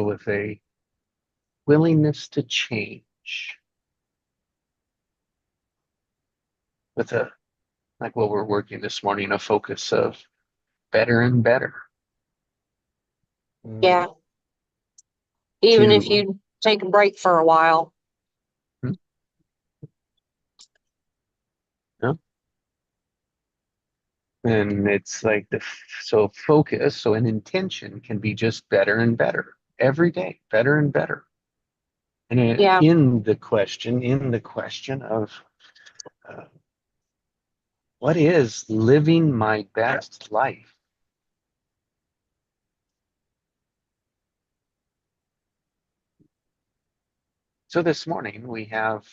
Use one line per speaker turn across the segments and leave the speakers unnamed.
with a willingness to change, with a, like what we're working this morning, a focus of better and better
Yeah. Even if
to,
you take a break for a while.
hmm, yeah. And it's like so focus, so an intention can be just better and better every day, better and better. And
Yeah.
in the question of uh, what is living my best life? So this morning we have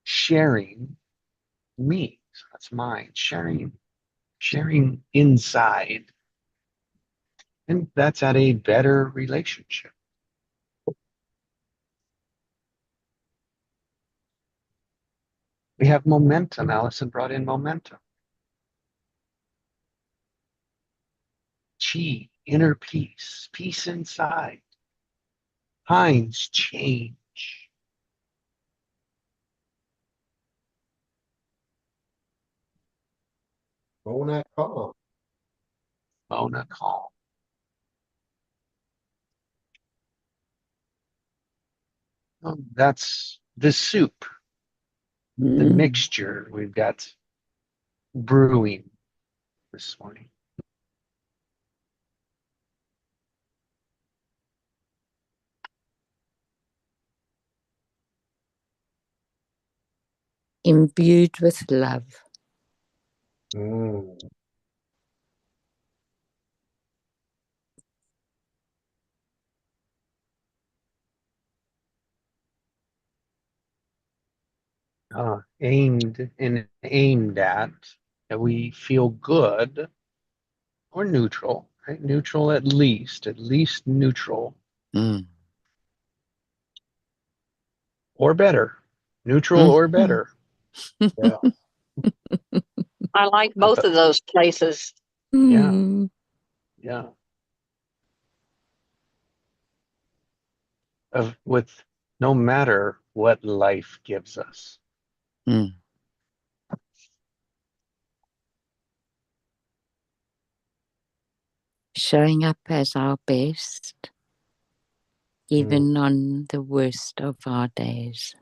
sharing me. So that's mine, sharing inside. And that's at a better relationship. We have momentum. Allison brought in momentum. Chi, inner peace, peace inside. Heinz, change.
Mona calm.
Mona, calm. Oh, that's the soup, the mixture we've got brewing this morning.
Imbued with love.
Aimed at that we feel good or neutral, right? Neutral at least neutral or better, neutral or better.
Yeah.
I like both of those places.
Yeah. Yeah. With no matter what life gives us.
Showing up as our best, even on the worst of our days.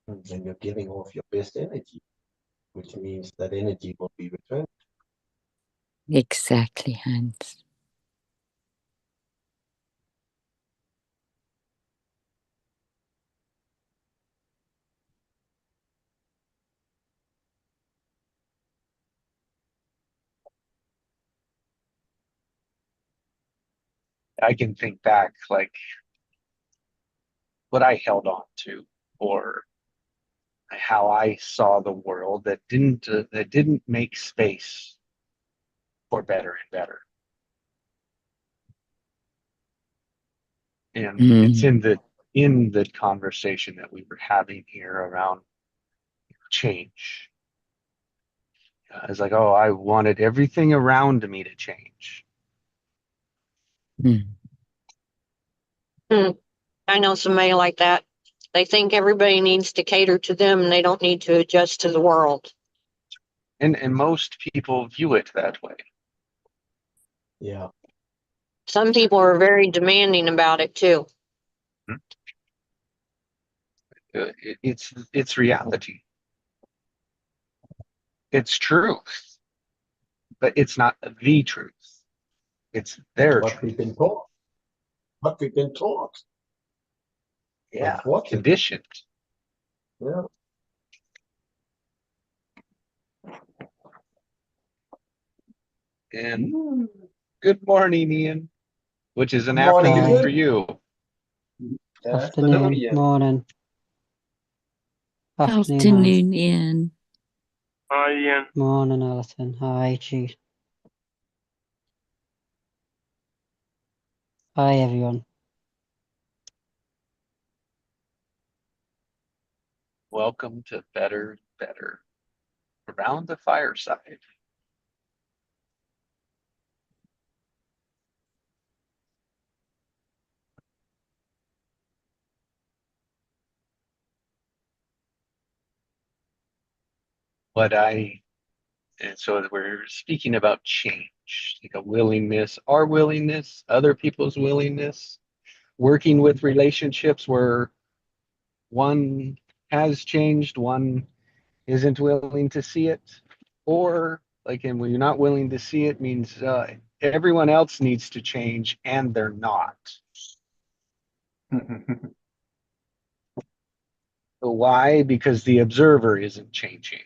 And you're giving off your best energy, which means that energy will be returned.
Exactly, Hans.
I can think back like what I held on to or how I saw the world that didn't make space for better and better. And it's in the conversation that we were having here around change. It's like, oh, I wanted everything around me to change.
I know somebody like that. They think everybody needs to cater to them and they don't need to adjust to the world.
And most people view it that way.
Yeah.
Some people are very demanding about it too.
It's reality. It's truth, but it's not the truth. It's their
What
truth.
we've been taught. What we've been taught.
Yeah, conditioned.
Yeah.
And good morning, Ian, which is an
Morning,
afternoon
Ian.
for you.
Afternoon, morning.
Afternoon, Ian.
Hi, Ian.
Morning, Alison. Hi, Chi. Hi, everyone.
Welcome to Better. around the fireside. And so we're speaking about change, like a willingness, our willingness, other people's willingness, working with relationships where one has changed, one isn't willing to see it, or like, and when you're not willing to see it means everyone else needs to change and they're not. So why? Because the observer isn't changing.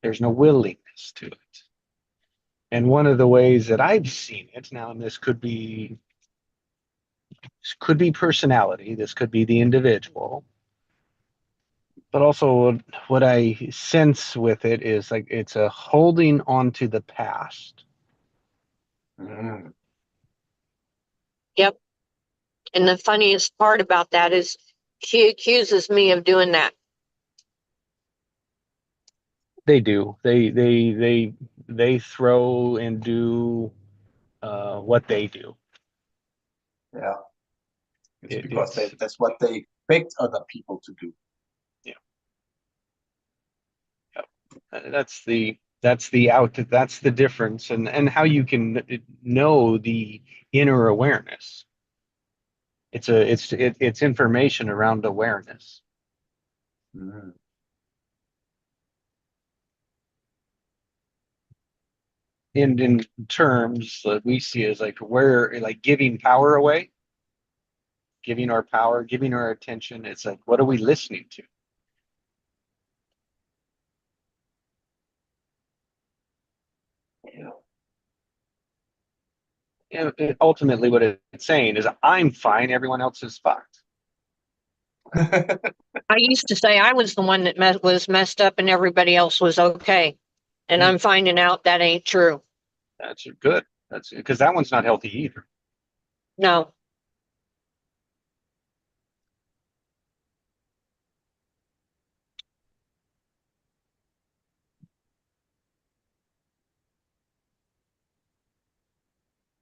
There's no willingness to it. And one of the ways that I've seen it now, and this could be personality, this could be the individual, but also what I sense with it is like it's a holding on to the past.
Mm.
Yep. And the funniest part about that is she accuses me of doing that.
They do. They throw and do what they do.
Yeah. It's
It-
because
it's-
that's what they expect other people to do.
That's the difference, and how you can know the inner awareness. It's information around awareness.
Mm.
And in terms that we see as like where like giving power away, giving our power, giving our attention. It's like, what are we listening to?
Yeah.
Ultimately, what it's saying is, I'm fine, everyone else is fucked.
I used to say I was the one that was messed up and everybody else was okay. And I'm finding out that ain't true.
That's good. That's because that one's not healthy either.
No.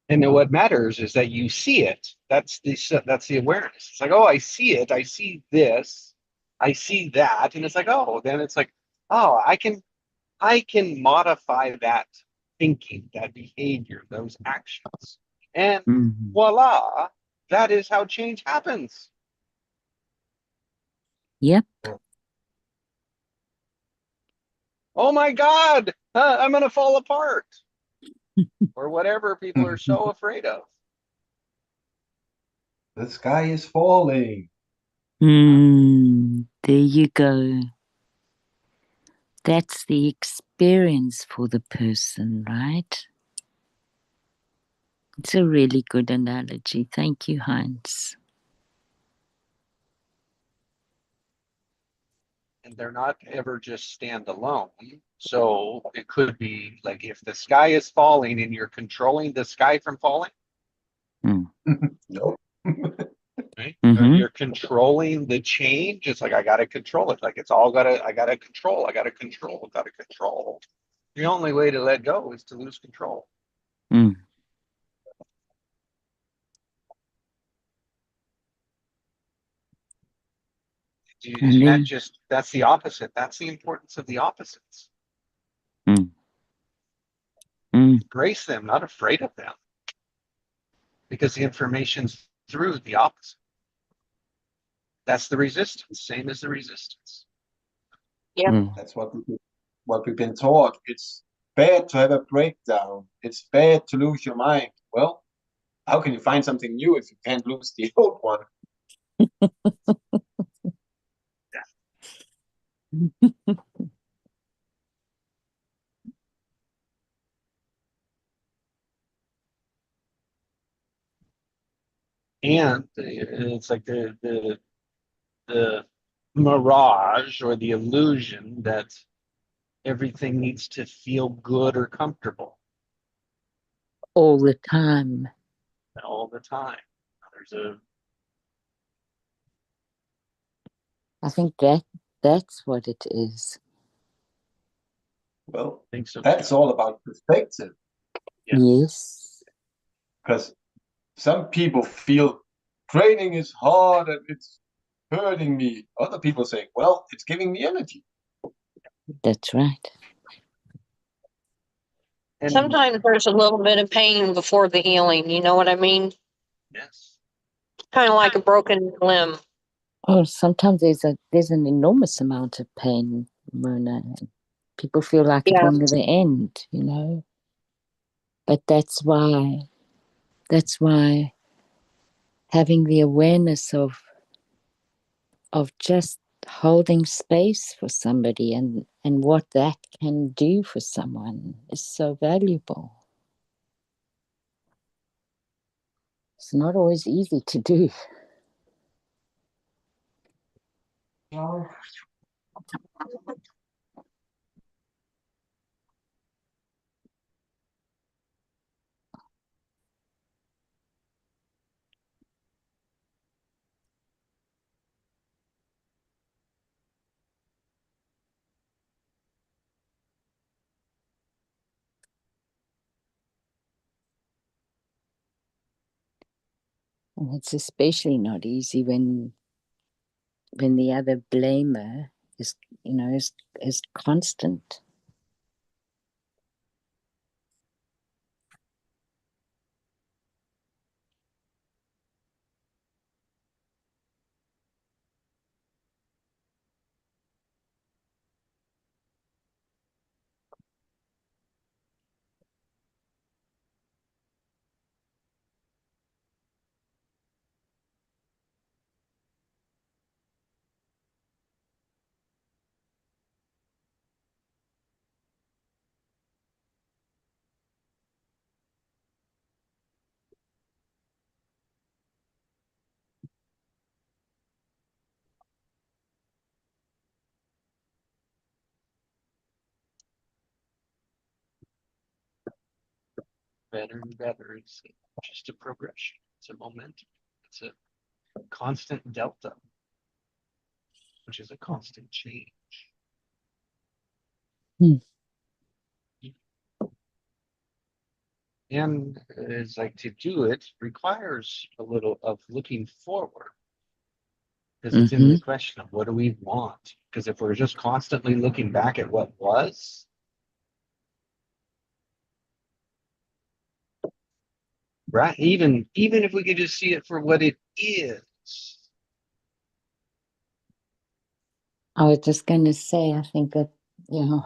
And then what matters is that you see it. That's the awareness. It's like, oh, I see it. I see this. I see that, and it's like, oh, then it's like, oh, I can modify that thinking, that behavior, those actions, and
Mhm.
voila, that is how change happens.
Yep.
Oh my God, I'm gonna fall apart, or whatever people are so afraid of.
The sky is falling.
There you go. That's the experience for the person, right? It's a really good analogy. Thank you, Heinz.
And they're not ever just standalone. So it could be like if the sky is falling and you're controlling the sky from falling,
No.
right?
Mhm.
You're controlling the change. It's like I gotta control it. Like it's all I gotta control. The only way to let go is to lose control.
Mm. And
And
then,
that's the opposite. That's the importance of the opposites.
mm.
Embrace them, not afraid of them. Because the information's through the opposite. That's the resistance, same as the resistance.
Yep.
That's what we've been taught. It's bad to have a breakdown. It's bad to lose your mind. Well, how can you find something new if you can't lose the old one?
And it's like the mirage or the illusion that everything needs to feel good or comfortable
All the time.
all the time. There's a
I think that That's what it is.
Well,
I think so.
that's all about perspective.
Yeah.
Yes.
Because some people feel training is hard and it's hurting me. Other people say, well, it's giving me energy.
That's right.
And
Sometimes there's a little bit of pain before the healing. You know what I mean?
yes,
Kind of like a broken limb.
Oh, sometimes there's an enormous amount of pain, Mona. People feel like it
Yeah.
will never end, you know. But that's why having the awareness of just holding space for somebody and what that can do for someone is so valuable. It's not always easy to do. And it's especially not easy when the other blamer is, you know, is constant.
better and better. It's just a progression. It's a momentum. It's a constant delta, which is a constant change.
Hmm.
And it's like to do it requires a little of looking forward because it's in the question of what do we want? Because if we're just constantly looking back at what was, right? Even if we could just see it for what it is.
I was just going to say, I think that, you know,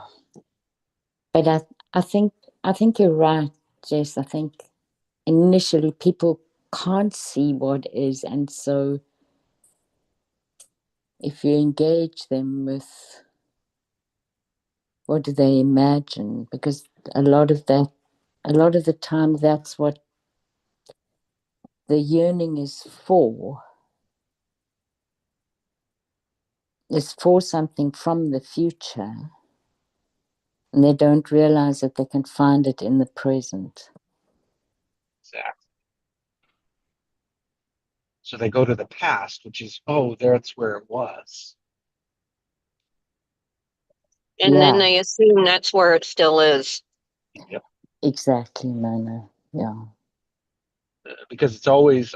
but I think you're right, Jess. I think initially people can't see what is, and so if you engage them with what do they imagine, because a lot of the time that's what the yearning is for something from the future, and they don't realize that they can find it in the present.
Exactly. So they go to the past, which is, oh, that's where it was.
And
Yeah.
then they assume that's where it still is.
Yep.
Exactly, Mona. Yeah.
Because it's always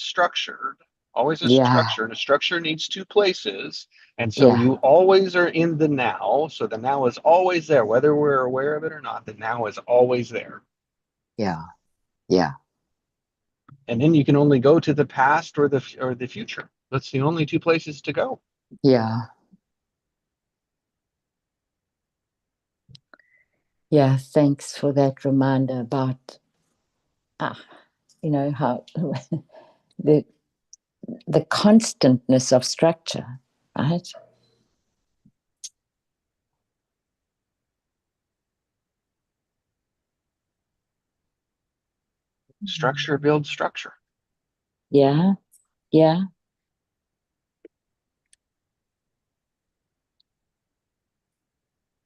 structured, always a
Yeah.
structure. And a structure needs two places. And so
Yeah.
you always are in the now. So the now is always there, whether we're aware of it or not. The now is always there.
Yeah. Yeah.
And then you can only go to the past or the future. That's the only two places to go.
Yeah. Yeah. Thanks for that reminder about, you know, how the constantness of structure, right?
Structure builds structure,
Yeah. Yeah.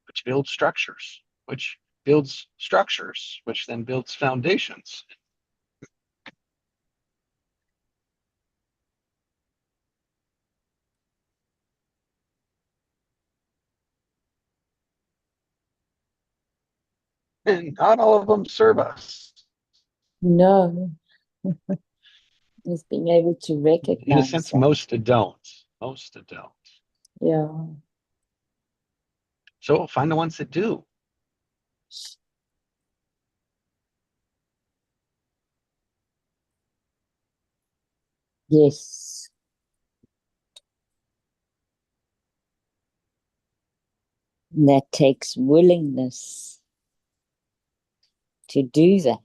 which builds structures, which builds structures, which then builds foundations. and not all of them serve us.
No, just being able to
In a
recognize
sense,
that.
most don't. Most don't.
Yeah.
So find the ones that do.
Yes. And that takes willingness to do that.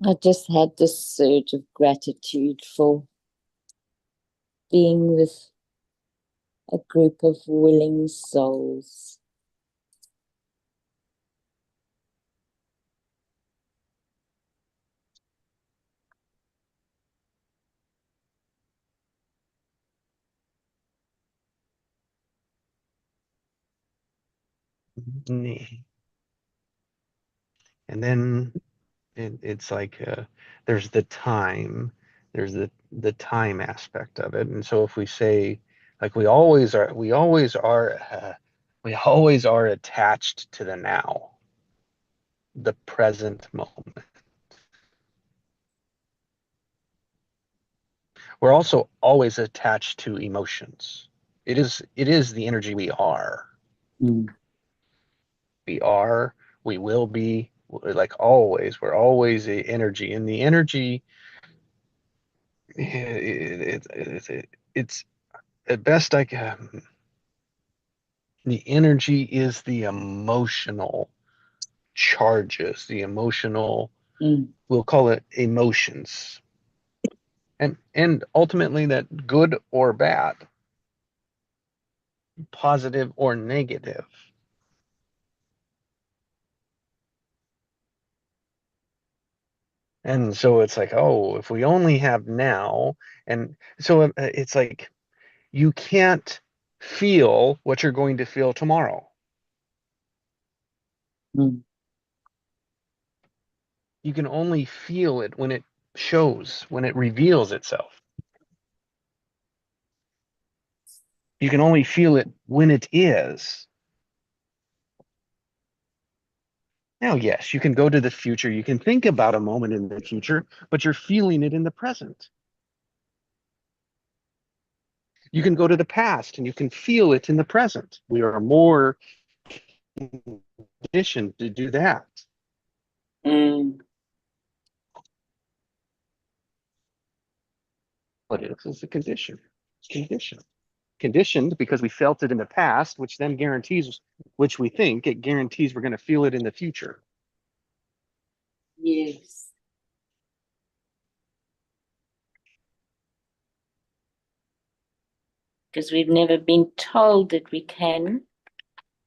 I just had this surge of gratitude for being with a group of willing souls.
And then it's like there's the time, there's the time aspect of it. And so if we say, like, we always are attached to the now, the present moment. We're also always attached to emotions. It is the energy we are.
Mm.
We are, we will be, like always. We're always the energy, and the energy, it's at best I can. The energy is the emotional charges, the emotional,
Mm.
we'll call it emotions, and ultimately that good or bad, positive or negative. And so it's like, oh, if we only have now, and so it's like you can't feel what you're going to feel tomorrow.
Mm.
You can only feel it when it shows, when it reveals itself. You can only feel it when it is. Now, yes, you can go to the future. You can think about a moment in the future, but you're feeling it in the present. You can go to the past and you can feel it in the present. We are more conditioned to do that.
Mm.
What is a condition? It's conditioned. Conditioned because we felt it in the past, which then guarantees, which we think it guarantees we're going to feel it in the future.
Yes. Because we've never been told that we can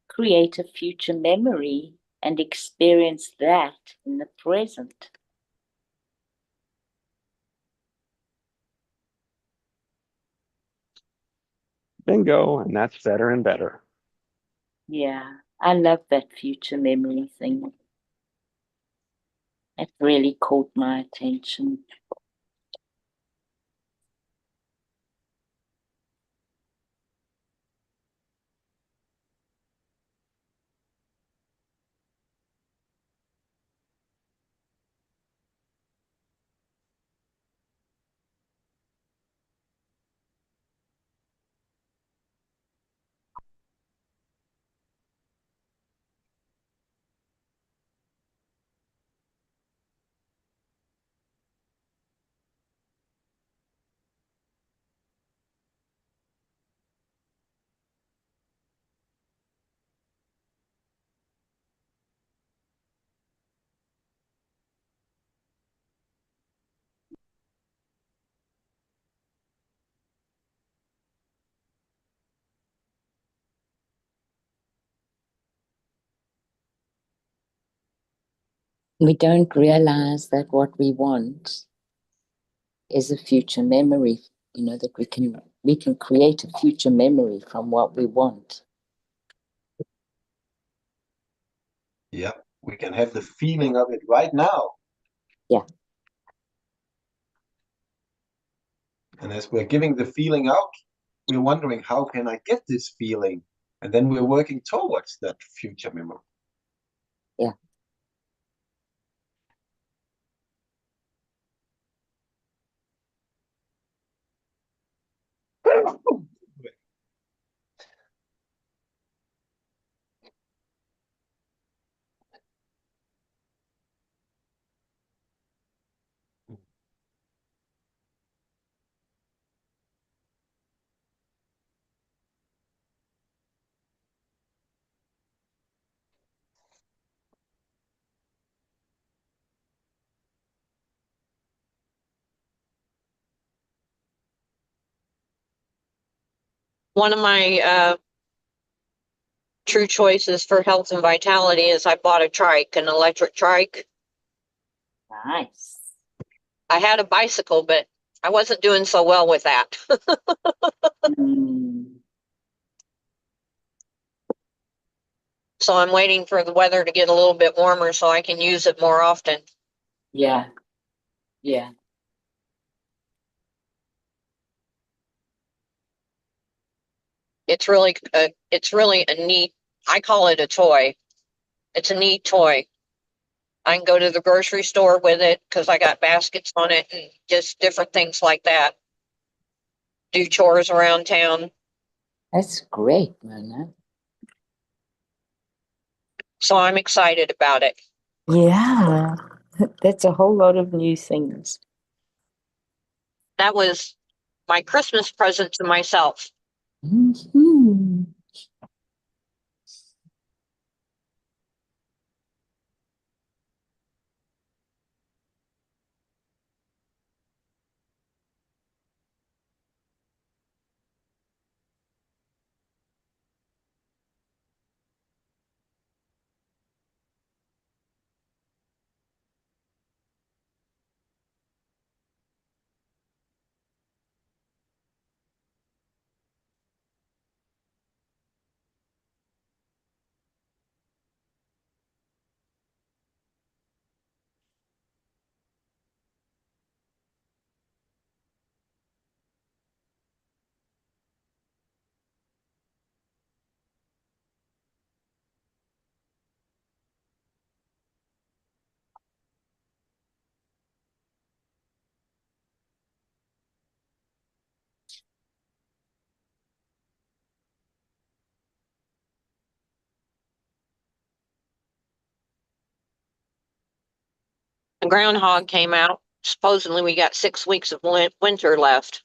create a future memory and experience that in the present.
Bingo, and that's better and better.
Yeah, I love that future memory thing. It really caught my attention. We don't realize that what we want is a future memory, you know, that we can create a future memory from what we want.
Yeah, we can have the feeling of it right now.
Yeah.
And as we're giving the feeling out, we're wondering, how can I get this feeling? And then we're working towards that future memory.
Yeah.
One of my true choices for health and vitality is I bought a trike, an electric trike.
Nice.
I had a bicycle, but I wasn't doing so well with that.
Mm,
So I'm waiting for the weather to get a little bit warmer so I can use it more often.
yeah. Yeah.
It's really a neat, I call it a toy. It's a neat toy. I can go to the grocery store with it because I got baskets on it and just different things like that. Do chores around town.
That's great, man.
So I'm excited about it.
Yeah. That's a whole lot of new things.
That was my Christmas present to myself.
Mhm.
The groundhog came out. Supposedly we got 6 weeks of winter left.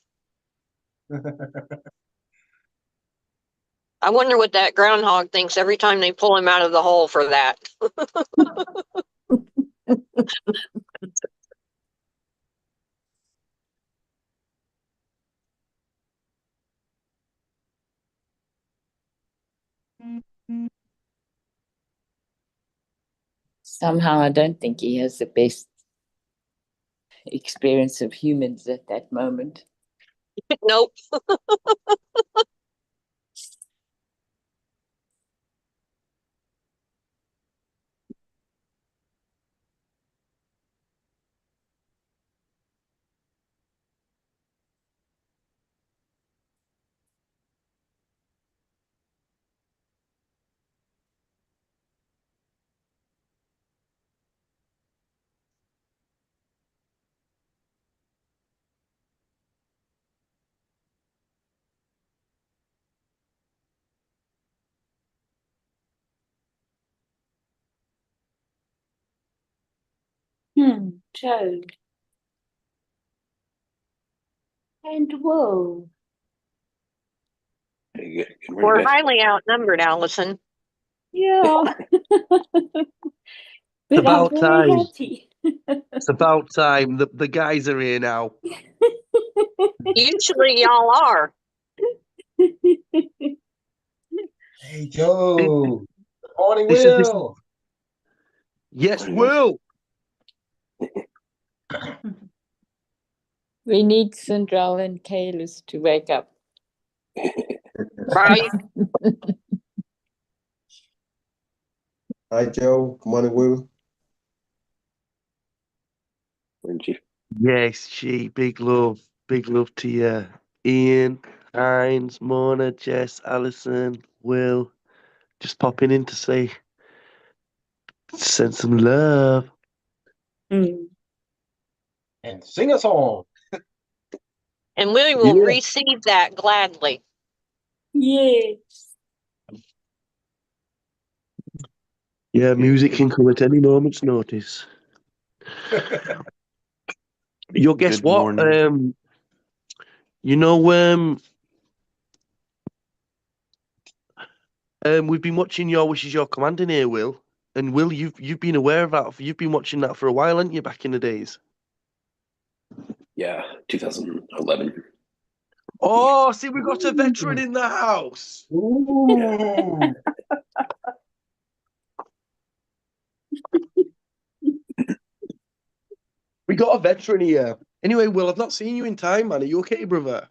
I wonder what that groundhog thinks every time they pull him out of the hole for that.
Somehow I don't think he has the best experience of humans at that moment.
Nope.
Toad. And whoa.
We're highly outnumbered, Allison.
Yeah.
It's
But I'm
about
very
time.
happy.
It's about time. The guys are here now.
Usually y'all are.
Hey, Joe. Good morning,
This is
Will.
yes, Will.
We need Central and Kalis to wake up.
Right?
Hi, Joe. Good morning, Will.
Yes, G. Big love. Big love to you. Ian, Hines, Mona, Jess, Alison, Will. Just popping in to say, send some love.
Mm.
And sing a song.
And we will
Yeah.
receive that gladly.
Yes.
Yeah, music can come at any moment's notice. Yo, guess
Good
what?
morning.
You know, we've been watching Your Wish Is Your Command in here, Will. And Will, you've been aware of that. You've been watching that for a while, haven't you? Back in the days.
Yeah, 2011.
Oh, see, we got a veteran in the house.
Ooh.
We got a veteran here. Anyway, Will, I've not seen you in time, man. Are you okay, brother?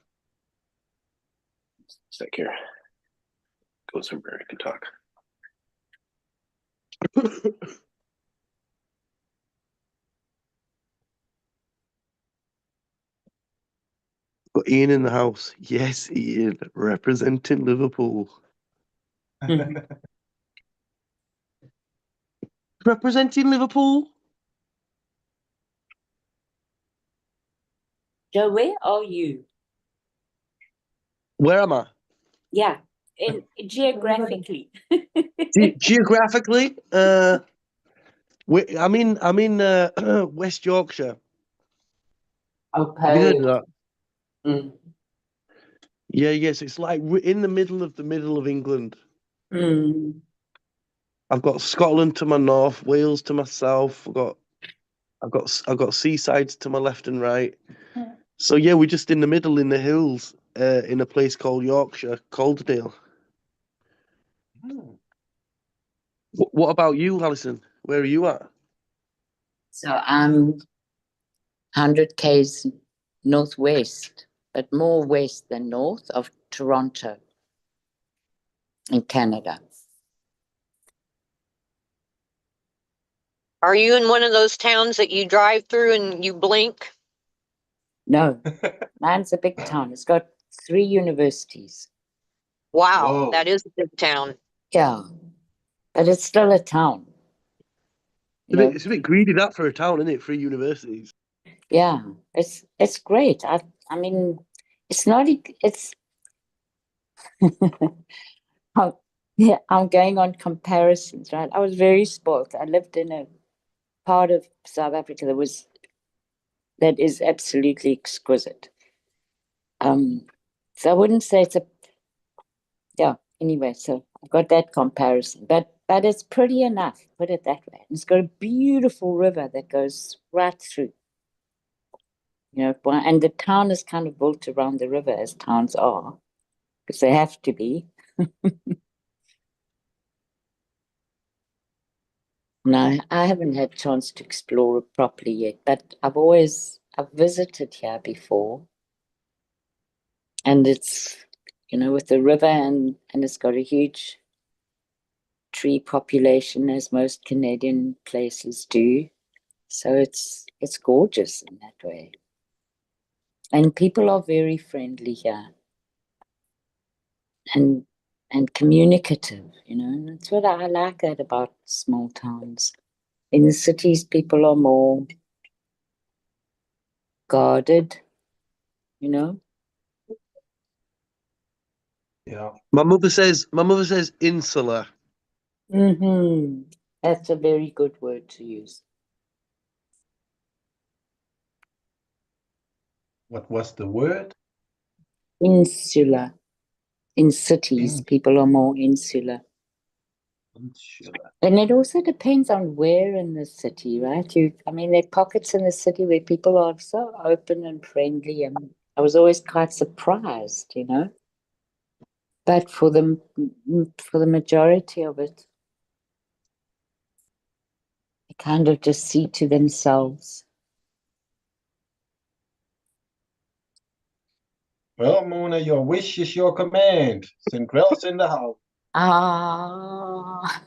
Stick here. Go somewhere I can talk.
Got Ian in the house. Yes, Ian, representing Liverpool. Representing Liverpool?
Joe, where are you?
Where am I?
Yeah, geographically.
Geographically, I'm in West Yorkshire. Have you heard of that?
Mm.
Yeah, yes. It's like we're in the middle of England.
Mm.
I've got Scotland to my north, Wales to my south. I've got seasides to my left and right. So yeah, we're just in the middle in the hills, in a place called Yorkshire, Calderdale. What about you, Alison? Where are you at?
So I'm 100 k's northwest, but more west than north of Toronto in Canada.
Are you in one of those towns that you drive through and you blink?
No, mine's a big town. It's got 3 universities.
Wow,
Whoa.
that is a big town.
Yeah, but it's still a town.
It's a bit greedy that for a town, isn't it? 3 universities.
Yeah, it's great. I mean, it's not. It's. Yeah, I'm going on comparisons, right? I was very spoiled. I lived in a part of South Africa that is absolutely exquisite. So I wouldn't say it's a. Yeah. Anyway, so I've got that comparison, but it's pretty enough. Put it that way. It's got a beautiful river that goes right through. And the town is kind of built around the river, as towns are, because they have to be. No, I haven't had a chance to explore it properly yet, but I've visited here before. And it's, with the river and it's got a huge tree population, as most Canadian places do. So it's gorgeous in that way. And people are very friendly here. And communicative, and that's what I like that about small towns. In the cities, people are more guarded,
Yeah.
My mother says insular.
Mm-hmm. That's a very good word to use.
What was the word?
Insular. In cities, people are more insular.
Insular.
And it also depends on where in the city, right? There are pockets in the city where people are so open and friendly, and I was always quite surprised, But for the majority of it, they kind of just see to themselves.
Well, Mona, your wish is your command. St. Grell's in the house.
Ah,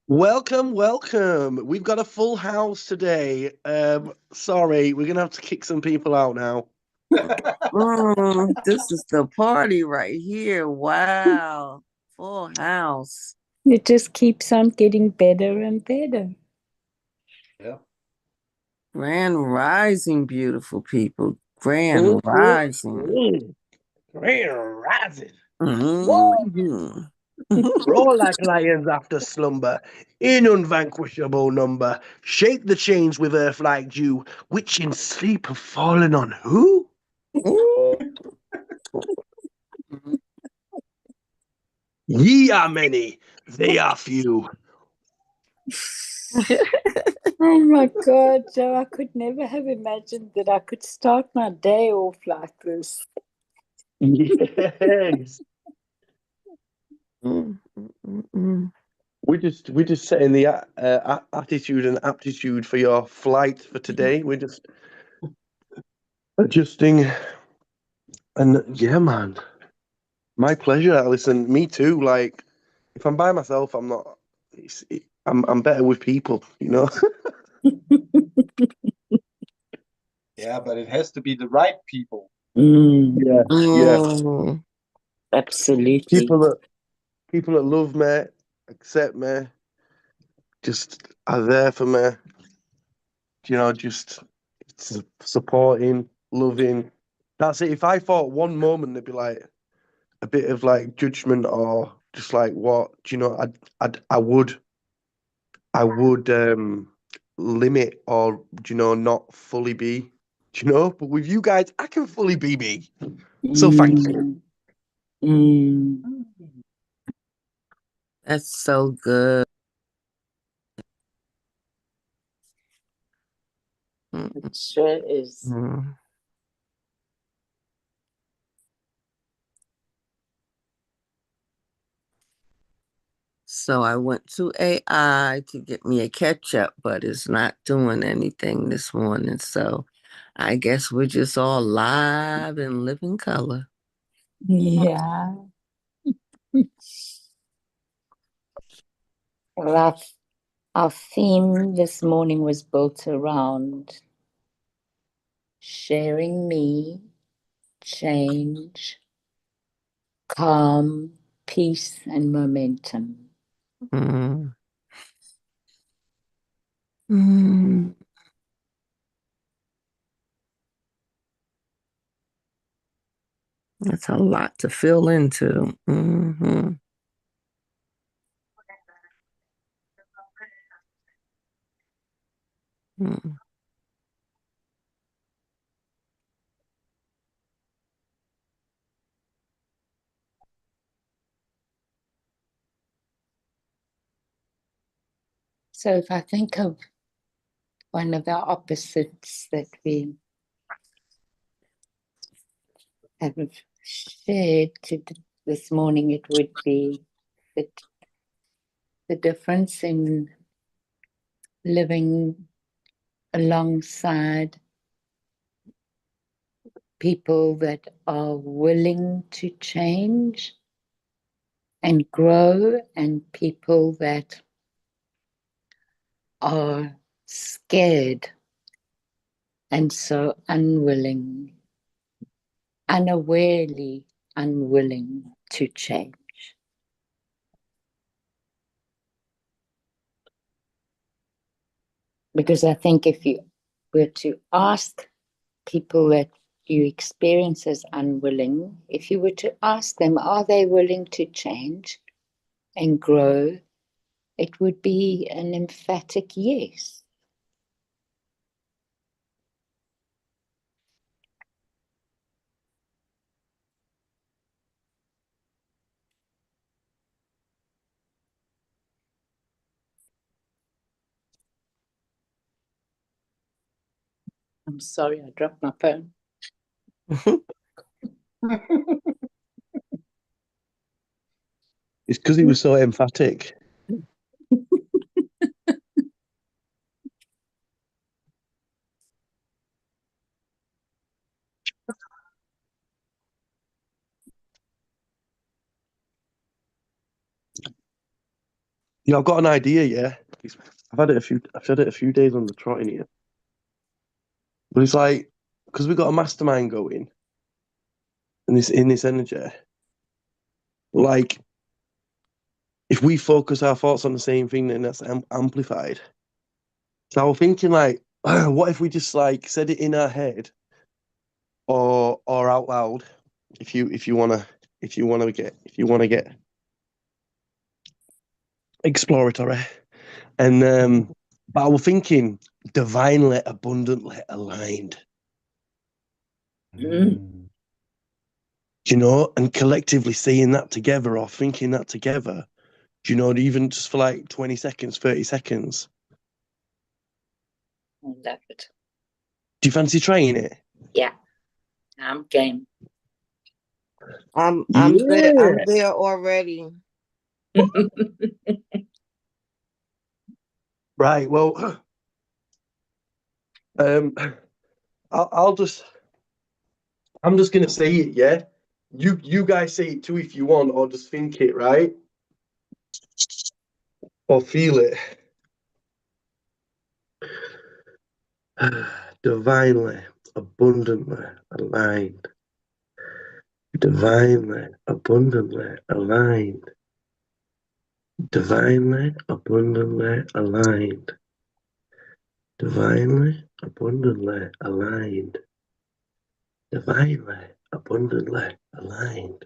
Welcome, welcome. We've got a full house today. Sorry, we're gonna have to kick some people out now.
This is the party right here. Wow. Full house.
it just keeps on getting better and better.
Yeah.
Grand rising, beautiful people. Grand
Mhm,
rising.
Great rising.
Mhm.
Roar like lions after slumber, in unvanquishable number. Shake the chains with earth like dew, which in sleep have fallen on who? Ye are many, they are few.
Oh my God, Joe, I could never have imagined that I could start my day off like this.
Yes. We're just setting the attitude and aptitude for your flight for today. We're just adjusting, and yeah, man, my pleasure, Alison. Me too. Like, if I'm by myself, I'm not. I'm better with people, you know.
Yeah, but it has to be the right people.
Yeah, yeah.
Mm.
Absolutely.
People that love me, accept me, just are there for me. You know, just supporting, loving. That's it. If I thought one moment there'd be like a bit of like judgment or just like what, do you know, I would limit or do you know not fully be, do you know? But with you guys, I can fully be me. So thank you.
Mm.
That's so good.
It sure is.
Mm. So I went to AI to get me a catch up, but it's not doing anything this morning. So I guess we're just all live and living color.
Yeah. Well, our theme this morning was built around sharing me, change, calm, peace, and momentum.
Mm. Mm. That's a lot to fill into. Mm-hmm. Mm.
So if I think of one of our opposites that we have shared this morning, it would be the difference in living alongside people that are willing to change and grow, and people that are scared and so unwilling, unawarely unwilling to change. Because I think if you were to ask people that you experience as unwilling, if you were to ask them, are they willing to change and grow? It would be an emphatic yes. I'm sorry, I dropped my phone.
It's because he was so emphatic. Yeah, I've got an idea. Yeah, I've had it a few days on the trot in here, but it's like because we've got a mastermind going in this energy. Like, if we focus our thoughts on the same thing, then that's amplified. So I was thinking, like, what if we just like said it in our head or out loud? If you wanna get exploratory, and but I was thinking divinely, abundantly aligned. You know, and collectively saying that together or thinking that together. You know, even just for like 20 seconds, 30 seconds.
I love it.
Do you fancy trying it?
Yeah, I'm game.
I'm there already.
Right. Well, I'm just gonna say it. Yeah. You guys say it too if you want, or just think it, right? Or feel it. Divinely, abundantly aligned. Divinely, abundantly aligned. Divinely, abundantly aligned. Divinely, abundantly aligned. Divinely, abundantly aligned.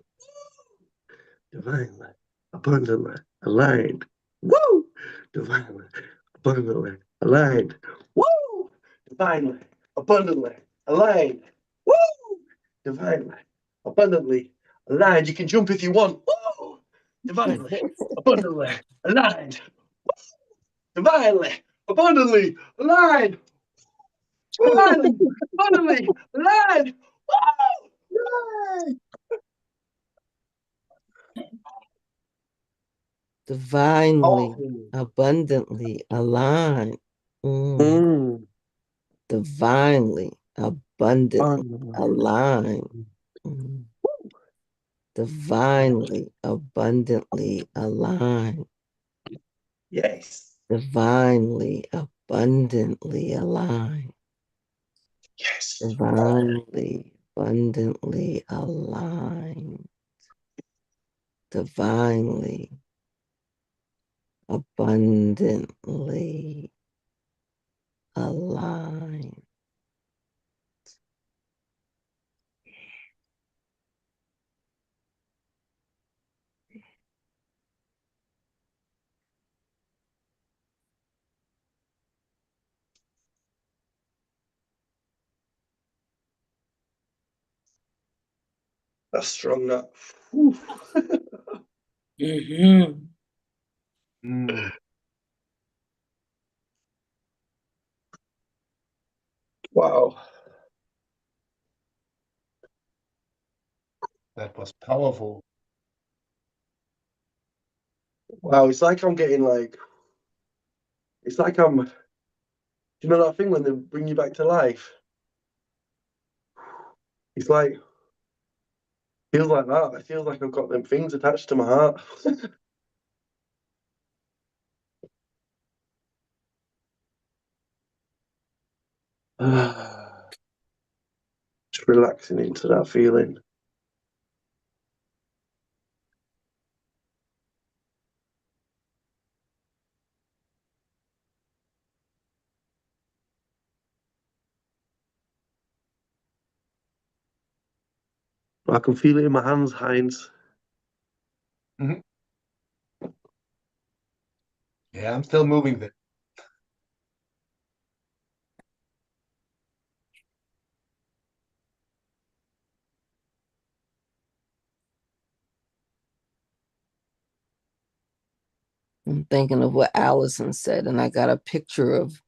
Divinely, abundantly aligned. Woo! Divinely, abundantly aligned. Woo! Divinely, abundantly aligned. Woo! Divinely, abundantly aligned. You can jump if you want. Woo! Divinely, abundantly aligned. Woo! Divinely, abundantly aligned. Divinely, abundantly aligned. Woo! Yay!
Divinely,
Oh.
abundantly aligned.
Mm.
Divinely, abundantly aligned. Divinely, abundantly aligned.
Yes.
Divinely, abundantly aligned.
Yes.
Divinely, abundantly aligned. Divinely, abundantly aligned.
That's strong, that. Whew. Wow.
That was powerful.
Wow, it's like I'm getting like, it's like I'm, you know that thing when they bring you back to life? It's like, feels like that. It feels like I've got them things attached to my heart. Just relaxing into that feeling. I can feel it in my hands, Heinz.
Yeah, I'm still moving there.
I'm thinking of what Allison said, and I got a picture of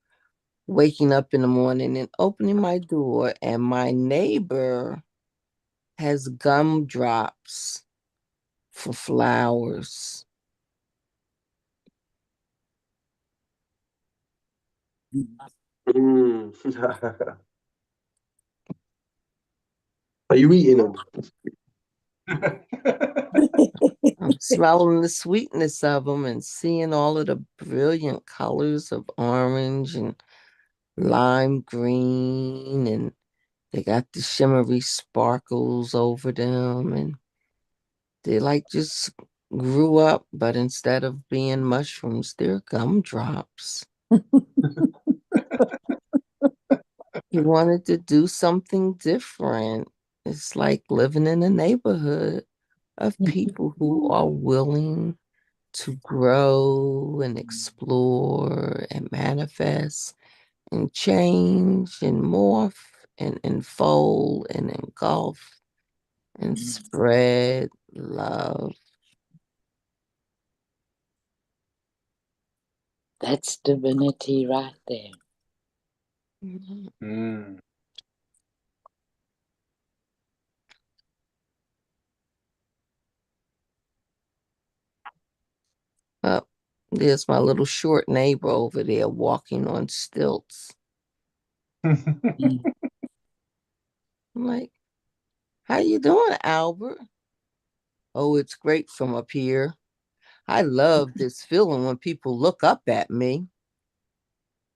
waking up in the morning and opening my door, and my neighbor has gumdrops for flowers.
Mm. Are you eating them?
I'm smelling the sweetness of them and seeing all of the brilliant colors of orange and lime green, and they got the shimmery sparkles over them, and they like just grew up, but instead of being mushrooms, they're gumdrops. He wanted to do something different. It's like living in a neighborhood of people who are willing to grow and explore and manifest and change and morph and enfold and engulf and spread love.
That's divinity right there.
Mm.
Oh, there's my little short neighbor over there walking on stilts.
Mm.
I'm like, how you doing, Albert? Oh, it's great from up here. I love this feeling when people look up at me.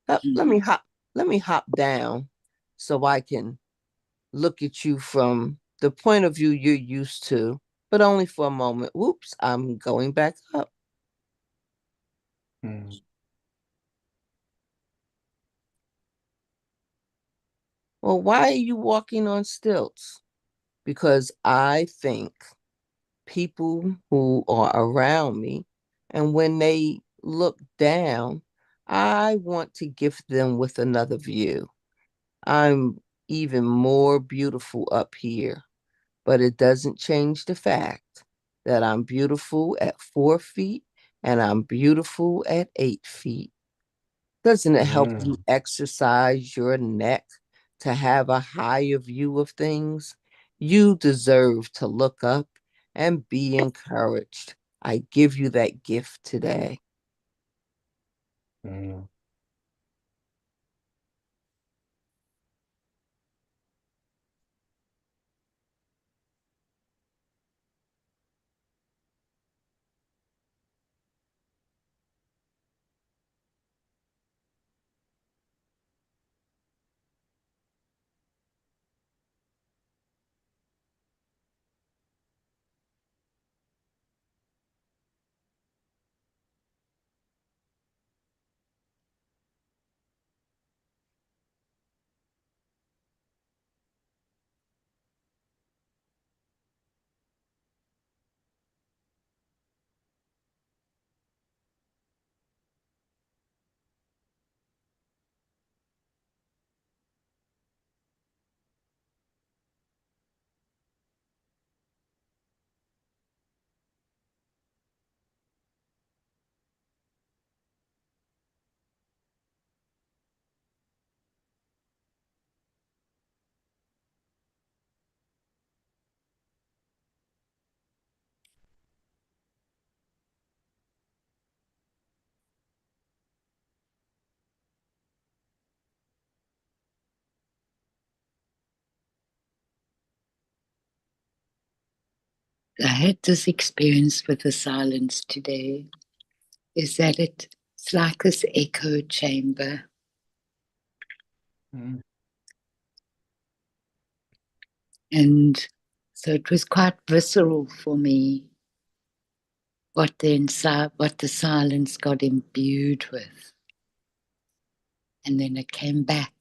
Let me hop down so I can look at you from the point of view you're used to, but only for a moment. Whoops, I'm going back up.
Mm.
Well, why are you walking on stilts? Because I think people who are around me, and when they look down, I want to gift them with another view. I'm even more beautiful up here, but it doesn't change the fact that I'm beautiful at 4 feet and I'm beautiful at 8 feet. Doesn't it help you
Mm.
exercise your neck to have a higher view of things? You deserve to look up and be encouraged. I give you that gift today.
Mm.
I had this experience with the silence today, is that it's like this echo chamber.
Mm.
And so it was quite visceral for me what the silence got imbued with. And then it came back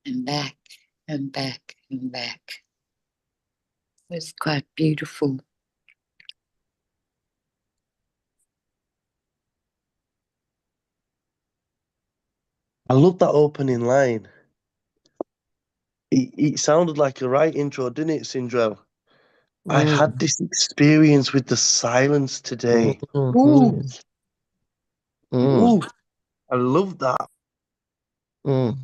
and back and back and back. It was quite beautiful.
I love that opening line. It sounded like a right intro, didn't it, Sindrel? I had this experience with the silence today. Ooh,
Mm.
ooh, I love that.
Mm.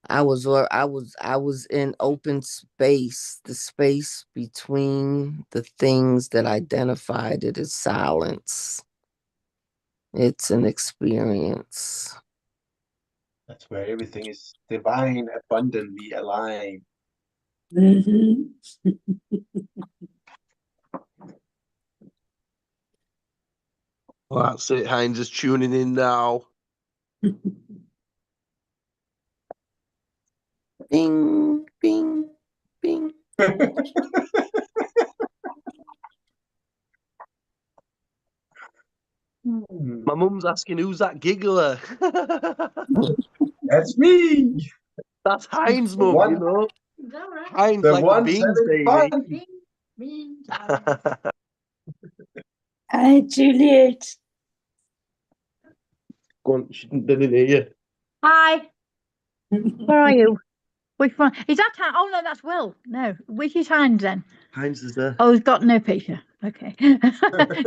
I was in open space, the space between the things that identified it as silence. It's an experience.
That's where everything is divine, abundantly aligned.
Mhm.
Well, that's it. Heinz is tuning in now. Bing, bing, bing. My mum's asking, who's that giggler?
That's me.
That's Heinz'
The
mum, you
one,
know. Heinz
the
like the
ones
beans,
having
baby.
fun.
Hi, Juliet.
Go on, she didn't hear you.
Hi, where are you? Which one? Is that Heinz? Oh no, that's Will. No, which is Heinz then?
Heinz is there.
Oh, he's got no picture. Okay,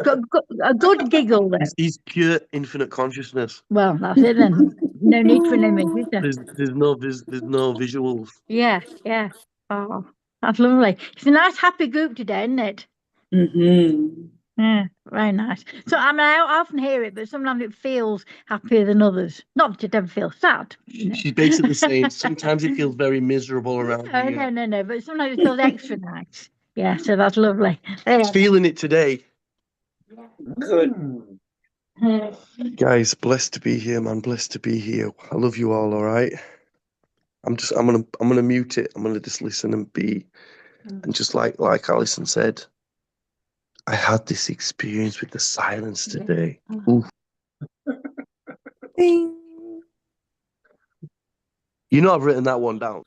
got a good giggle there.
He's pure infinite consciousness.
Well, that's it then. No need for an image, is there?
There's no visuals.
Yeah, yeah. Oh, that's lovely. It's a nice happy group today, isn't it?
Mm-hmm.
Yeah, very nice. So I mean, I often hear it, but sometimes it feels happier than others. Not that it ever feels sad. You know.
She's basically saying sometimes it feels very miserable around
Oh,
here.
no, but sometimes it feels extra nice. Yeah, so that's lovely.
She's feeling it today.
Good.
Guys, blessed to be here, man. Blessed to be here. I love you all right? I'm gonna mute it. I'm gonna just listen and be, and just like Alison said, I had this experience with the silence today. Ooh. Ding. You know I've written that one down.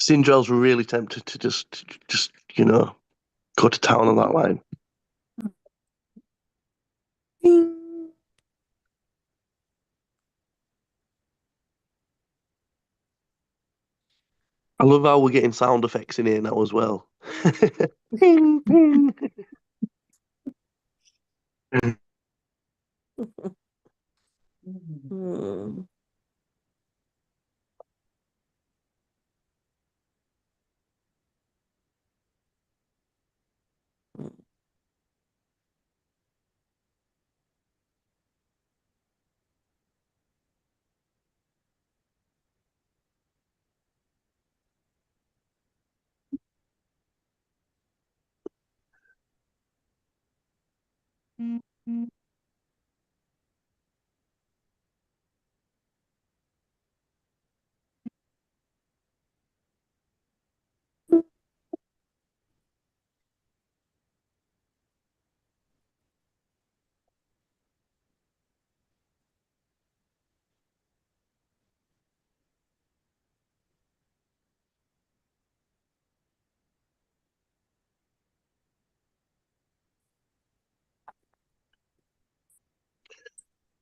Sindrels were really tempted to just go to town on that line. Ding. I love how we're getting sound effects in here now as well. Ping, ping.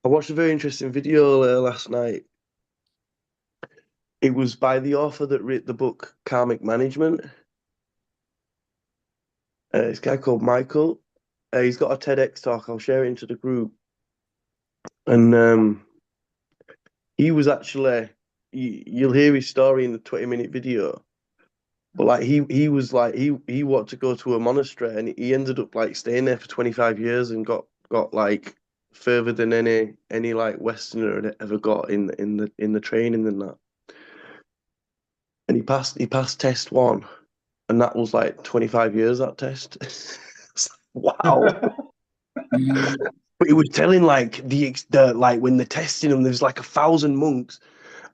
I watched a very interesting video last night. It was by the author that wrote the book Karmic Management. This guy called Michael. He's got a TEDx talk. I'll share it into the group. And he was actually, you'll hear his story in the 20-minute video. But like he was like he wanted to go to a monastery, and he ended up like staying there for 25 years and got like further than any like Westerner had ever got in the training and that. And he passed test 1, and that was like 25 years, that test. Wow. But he was telling like the like when they're testing them, there's like 1,000 monks,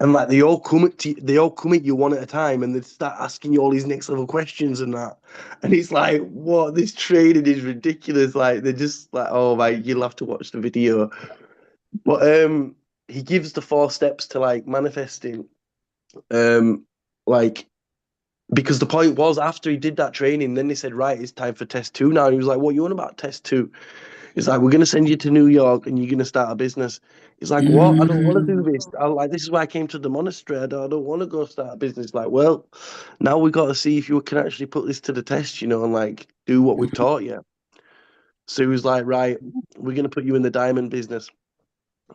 and like they all come at you one at a time, and they start asking you all these next level questions and that. And he's like, "What? This training is ridiculous!" Like they're just like, "Oh my, you'll have to watch the video." But he gives the 4 steps to like manifesting, like. Because the point was, after he did that training, then they said, right, it's time for test 2 now. And he was like, what you on about test 2? He's like, we're going to send you to New York and you're going to start a business. He's like, what? I don't want to do this. This is why I came to the monastery. I don't want to go start a business. Like, well, now we got to see if you can actually put this to the test, and like do what we've taught you. So he was like, right, we're going to put you in the diamond business.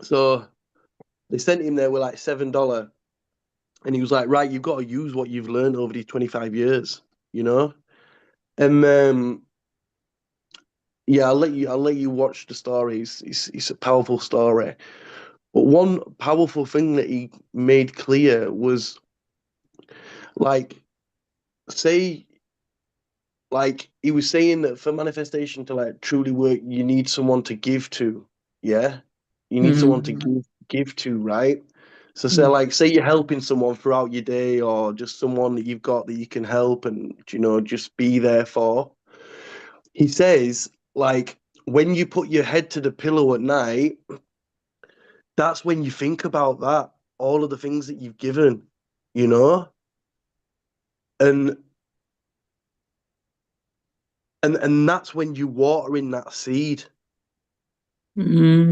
So they sent him there with like $7. And he was like, right, you've got to use what you've learned over these 25 years, And Yeah, I'll let you watch the story. It's a powerful story. But one powerful thing that he made clear was like, say, like he was saying that for manifestation to like truly work, you need someone to give to. Yeah, you need someone to give to, right? So say like say you're helping someone throughout your day, or just someone that you've got that you can help and just be there for. He says like when you put your head to the pillow at night, that's when you think about that, all of the things that you've given, you know, and and that's when you water in that seed.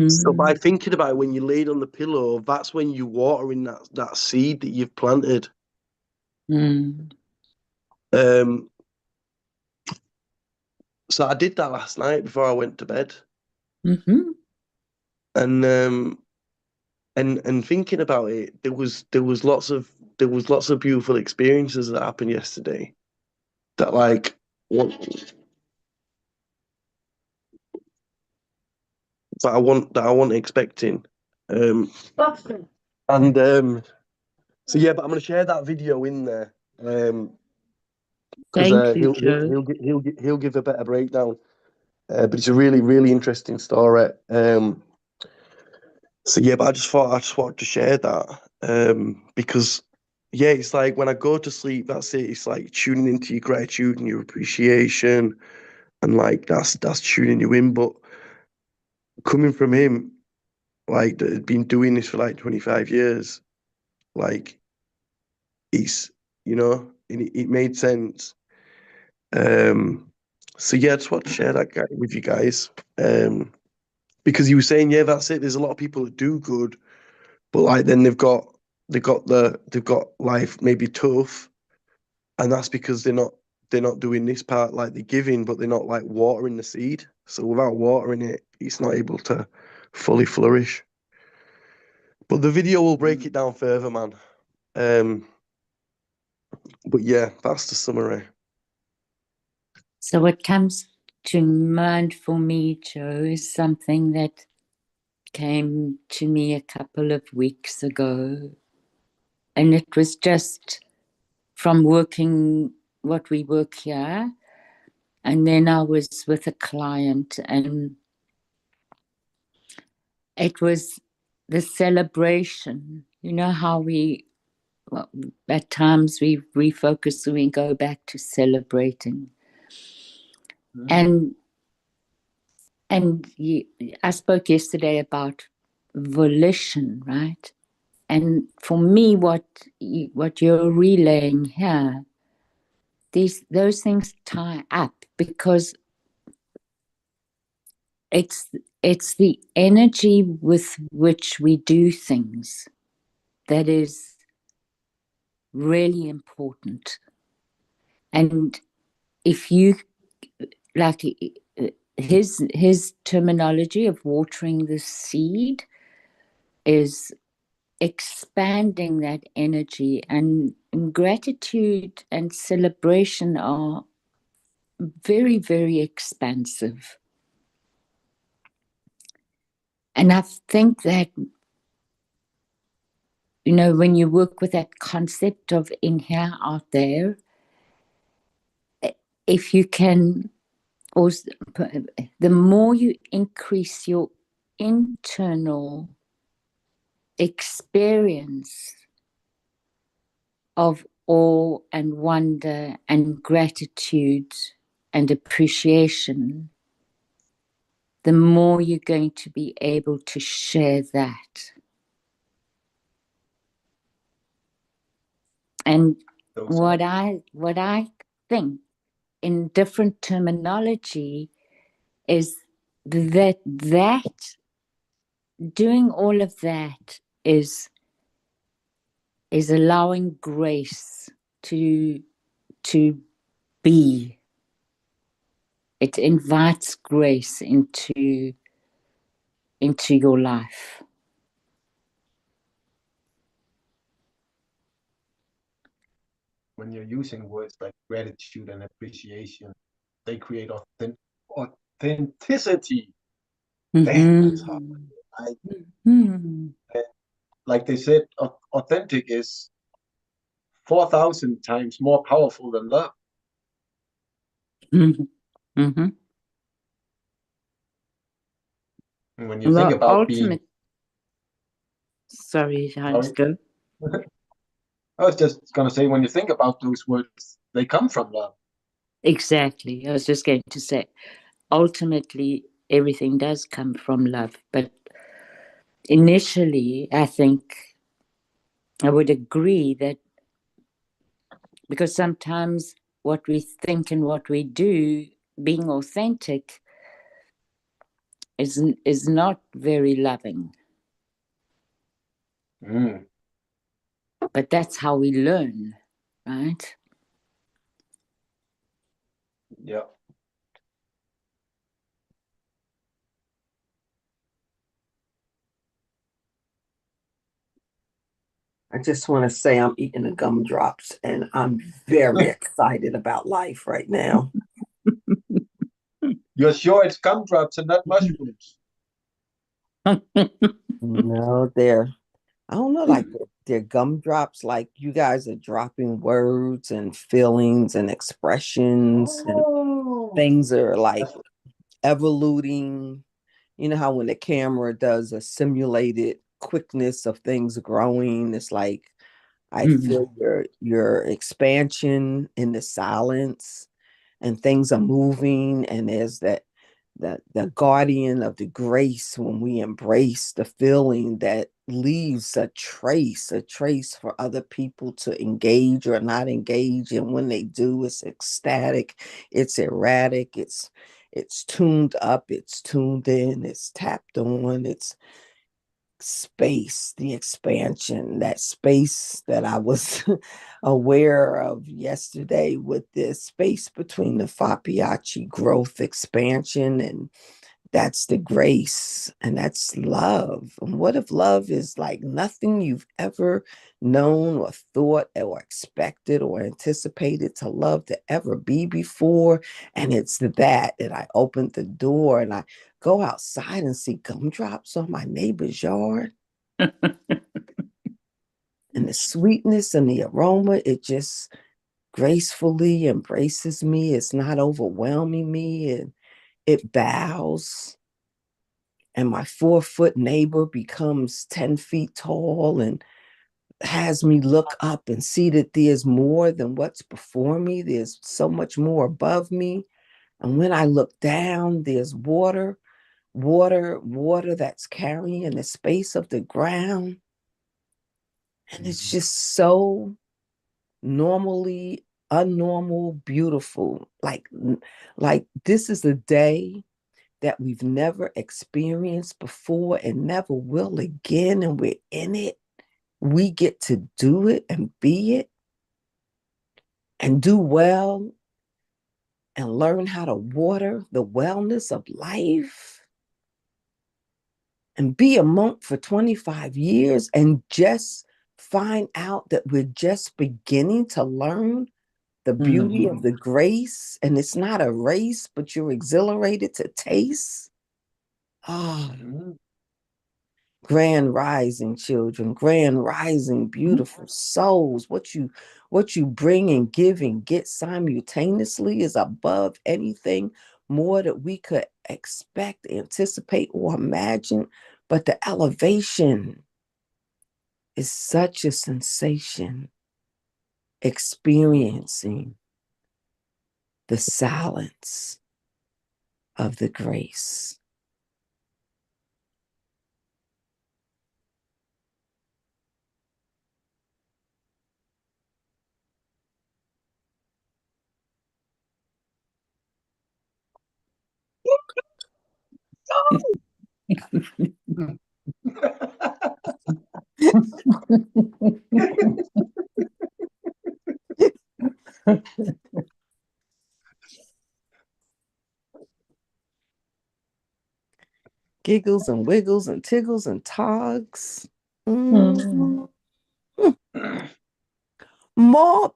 So by thinking about it when you laid on the pillow, that's when you water in that seed that you've planted. Um, so I did that last night before I went to bed, and thinking about it, there was lots of beautiful experiences that happened yesterday that like that I wasn't expecting. And so yeah, but I'm gonna share that video in there. Because
Thank you, Joe.
he'll give a better breakdown. But it's a really, really interesting story. So yeah, but I just wanted to share that. Because yeah, it's like when I go to sleep, that's it. It's like tuning into your gratitude and your appreciation, and like that's tuning you in. But coming from him, like that had been doing this for like 25 years, like it's it made sense. So yeah, I just want to share that guy with you guys. Because he was saying, yeah, that's it. There's a lot of people that do good, but like then they've got life maybe tough, and that's because they're not doing this part, like they're giving, but they're not like watering the seed. So without watering it, it's not able to fully flourish. But the video will break it down further, man. But yeah, that's the summary.
So what comes to mind for me, Joe, is something that came to me a couple of weeks ago. And it was just from working what we work here. And then I was with a client, and it was the celebration. You know how at times we refocus and we go back to celebrating. And I spoke yesterday about volition, right? And for me, what you're relaying here, those things tie up, because it's the energy with which we do things that is really important. And if you like his terminology of watering the seed is expanding that energy, and gratitude and celebration are very, very expansive. And I think that, when you work with that concept of in here, out there, if you can also, the more you increase your internal experience of awe and wonder and gratitude and appreciation, the more you're going to be able to share that. And what I think in different terminology is that doing all of that is allowing grace to be. It invites grace into your life.
When you're using words like gratitude and appreciation, they create authenticity. Man, that's hard. Like they said, authentic is 4,000 times more powerful than love.
Mm-hmm.
And when you think about being,
sorry, Hans, go.
I was just gonna say, when you think about those words, they come from love.
Exactly. I was just going to say, ultimately, everything does come from love. But initially, I think I would agree that because sometimes what we think and what we do, being authentic, is not very loving. But that's how we learn, right?
Yeah.
I just want to say I'm eating the gumdrops and I'm very excited about life right now.
You're sure it's gumdrops and not mushrooms?
No, I don't know, like they're gumdrops, like you guys are dropping words and feelings and expressions and things are like evoluting. You know how when the camera does a simulated quickness of things growing, it's like I feel your expansion in the silence and things are moving, and there's that the guardian of the grace when we embrace the feeling that leaves a trace for other people to engage or not engage, and when they do, it's ecstatic, it's erratic, it's tuned up, it's tuned in, it's tapped on, it's space, the expansion, that space that I was aware of yesterday with this space between the Fapiachi growth expansion, and that's the grace and that's love. And what if love is like nothing you've ever known or thought or expected or anticipated to love to ever be before? And it's that I opened the door and I go outside and see gumdrops on my neighbor's yard. And the sweetness and the aroma, it just gracefully embraces me. It's not overwhelming me, and it bows. And my 4-foot neighbor becomes 10 feet tall and has me look up and see that there's more than what's before me. There's so much more above me. And when I look down, there's water that's carrying the space of the ground. And it's just so normally unnormal, beautiful. Like this is a day that we've never experienced before and never will again. And we're in it. We get to do it and be it and do well and learn how to water the wellness of life and be a monk for 25 years and just find out that we're just beginning to learn the beauty of the grace, and it's not a race, but you're exhilarated to taste. Grand rising, children, grand rising, beautiful souls. What you bring and give and get simultaneously is above anything more that we could expect, anticipate, or imagine. But the elevation is such a sensation, experiencing the silence of the grace. Giggles and wiggles and tiggles and togs. More,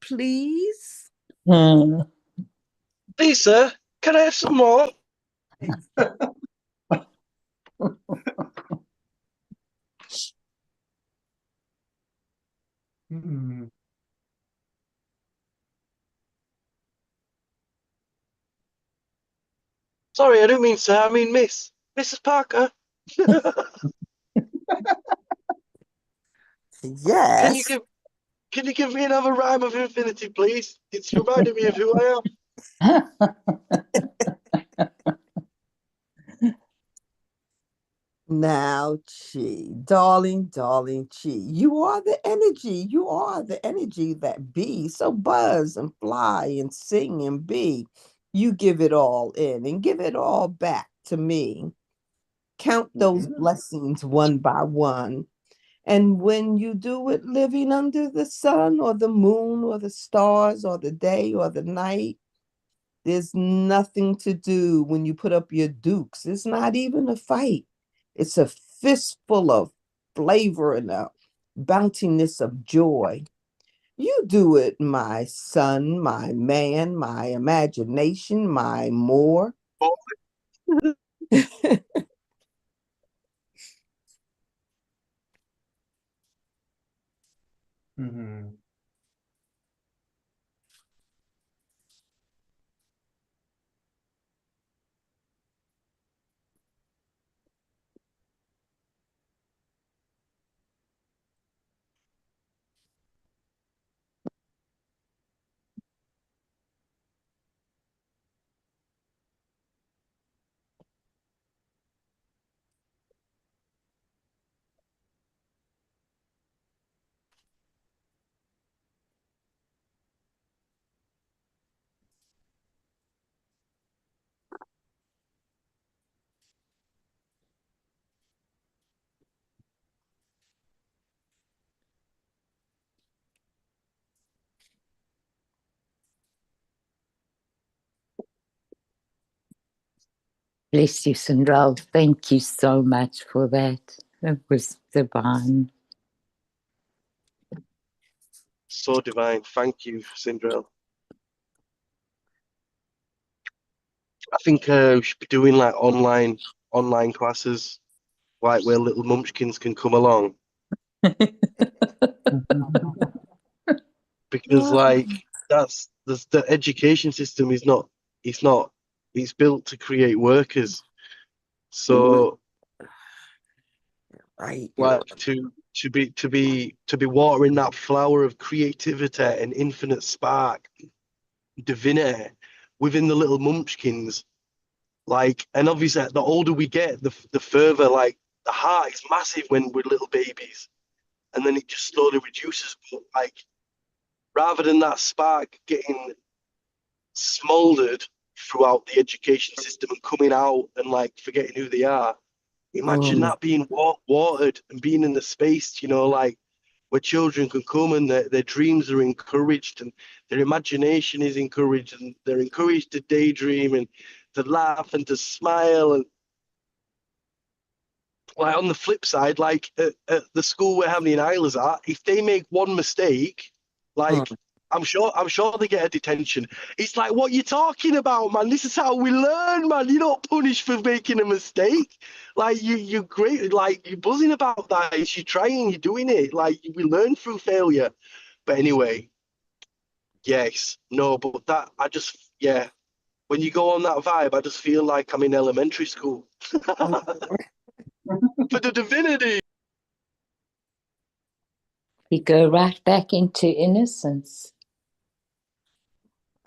please.
Lisa, can I have some more?
Hmm.
Sorry, I don't mean sir, I mean Miss. Mrs. Parker. Can you
Yes.
give can you give me another rhyme of infinity, please? It's reminding me of who I am.
Now, Chi, darling, darling Chi, you are the energy. You are the energy that be. So buzz and fly and sing and be. You give it all in and give it all back to me. Count those blessings one by one. And when you do it living under the sun or the moon or the stars or the day or the night, there's nothing to do when you put up your dukes. It's not even a fight. It's a fistful of flavor and a bountiness of joy. You do it, my son, my man, my imagination, my more.
Hmm.
Bless you, Sindral. Thank you so much for that. That was divine.
So divine. Thank you, Cinderella. I think we should be doing like online classes, like where little munchkins can come along. Because like that's the education system is not it's built to create workers. So
Right.
like to be watering that flower of creativity and infinite spark, divinity within the little munchkins. Like, and obviously the older we get, the further, like, the heart is massive when we're little babies, and then it just slowly reduces. But like, rather than that spark getting smoldered throughout the education system and coming out and like forgetting who they are, imagine that being watered and being in the space, like where children can come and their dreams are encouraged and their imagination is encouraged and they're encouraged to daydream and to laugh and to smile. And like on the flip side, like at the school where Hamley and Islas are, if they make one mistake, like I'm sure they get a detention. It's like, what you talking about, man? This is how we learn, man. You're not punished for making a mistake. Like you're great. Like you're buzzing about that. It's you trying, you're doing it. Like we learn through failure. But anyway, yes, no, but that yeah. When you go on that vibe, I just feel like I'm in elementary school. For the divinity.
You go right back into innocence.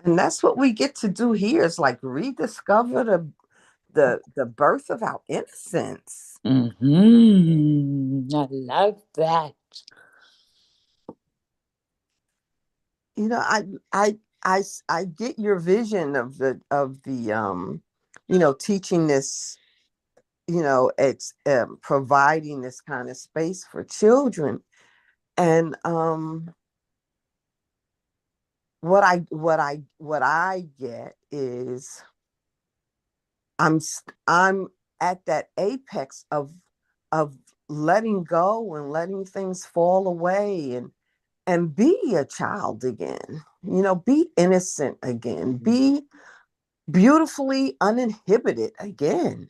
And that's what we get to do here is like rediscover the birth of our innocence.
I love that.
I get your vision of the teaching this, it's providing this kind of space for children. And what I get is I'm at that apex of letting go and letting things fall away and be a child again, be innocent again, be beautifully uninhibited again.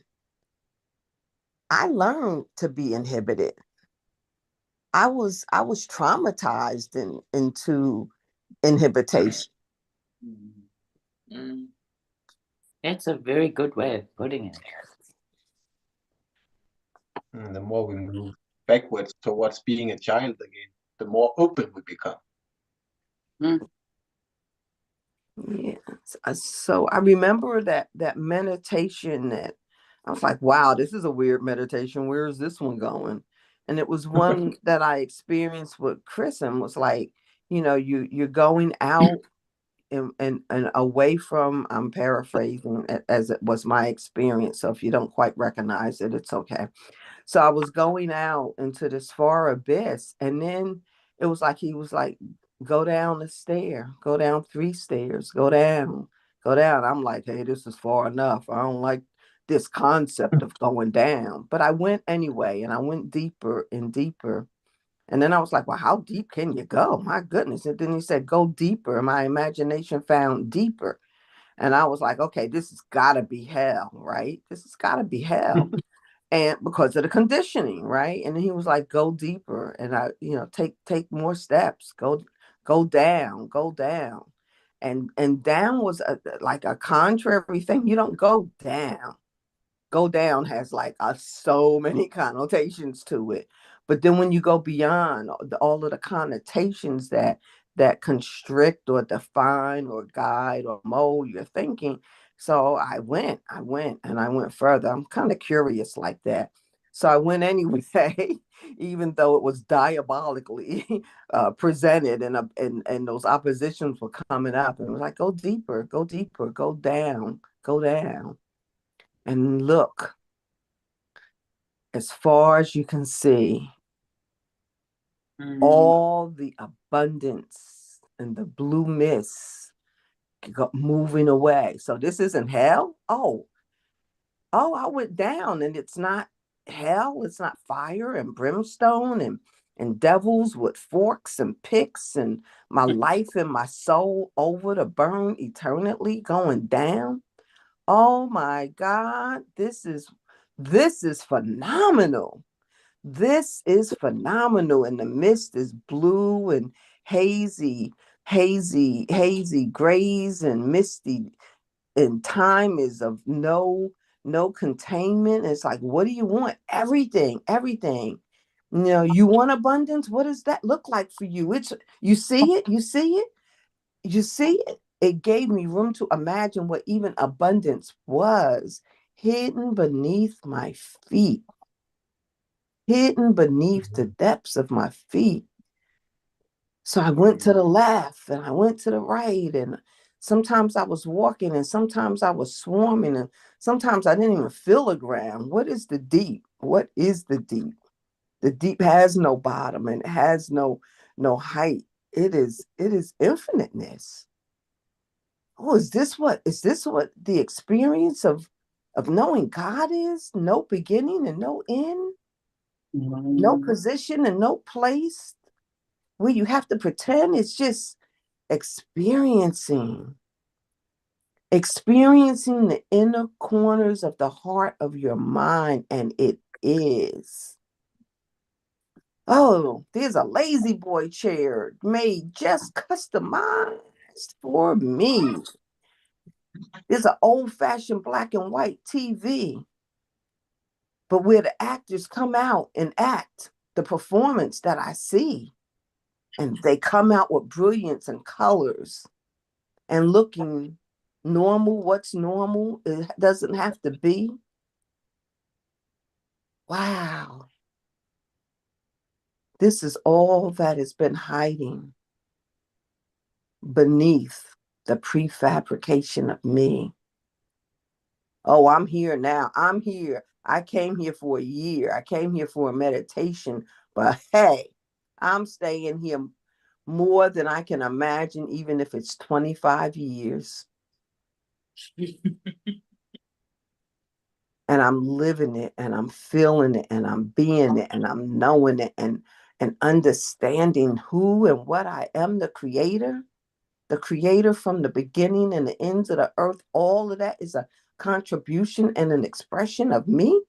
I learned to be inhibited. I was traumatized into inhibition.
That's a very good way of putting it.
The more we move backwards towards being a child again, the more open we become.
Yes. So I remember that meditation that I was like, wow, this is a weird meditation. Where is this one going? And it was one that I experienced with Chris, and was like, you're going out and away from, I'm paraphrasing as it was my experience. So if you don't quite recognize it, it's okay. So I was going out into this far abyss, and then it was like he was like, go down the stair, go down 3 stairs, go down, go down. I'm like, hey, this is far enough. I don't like this concept of going down. But I went anyway, and I went deeper and deeper. And then I was like, well, how deep can you go? My goodness. And then he said, go deeper. And my imagination found deeper. And I was like, okay, this has got to be hell, right? This has got to be hell. And because of the conditioning, right? And he was like, go deeper. And I, take more steps, go down, go down. And down was like a contrary thing. You don't go down. Go down has like so many connotations to it. But then when you go beyond all of the connotations that constrict or define or guide or mold your thinking. So I went and I went further. I'm kind of curious like that. So I went anyway, even though it was diabolically presented, and those oppositions were coming up. And it was like, go deeper, go deeper, go down, go down. And look, as far as you can see, all the abundance and the blue mist moving away. So this isn't hell. Oh, I went down, and it's not hell. It's not fire and brimstone and devils with forks and picks and my life and my soul over to burn eternally going down. Oh my God, this is phenomenal. This is phenomenal. And the mist is blue and hazy grays and misty, and time is of no containment. It's like, what do you want? Everything. You want abundance? What does that look like for you? You see it? It gave me room to imagine what even abundance was, hidden beneath my feet, hidden beneath the depths of my feet. So I went to the left and I went to the right, and sometimes I was walking and sometimes I was swarming, and sometimes I didn't even feel the ground. What is the deep? What is the deep? The deep has no bottom and it has no height. It is infiniteness. Oh, is this what the experience of knowing God is? No beginning and no end, no position and no place where you have to pretend. It's just experiencing the inner corners of the heart of your mind, and it is. Oh, there's a lazy boy chair made just customized for me. There's an old-fashioned black and white TV, but where the actors come out and act the performance that I see, and they come out with brilliance and colors and looking normal. What's normal? It doesn't have to be. Wow. This is all that has been hiding beneath the prefabrication of me. Oh, I'm here now. I'm here. I came here for a year. I came here for a meditation, but hey, I'm staying here more than I can imagine, even if it's 25 years. And I'm living it, and I'm feeling it, and I'm being it, and I'm knowing it, and understanding who and what I am, the creator. The creator from the beginning and the ends of the earth, all of that is a contribution and an expression of me.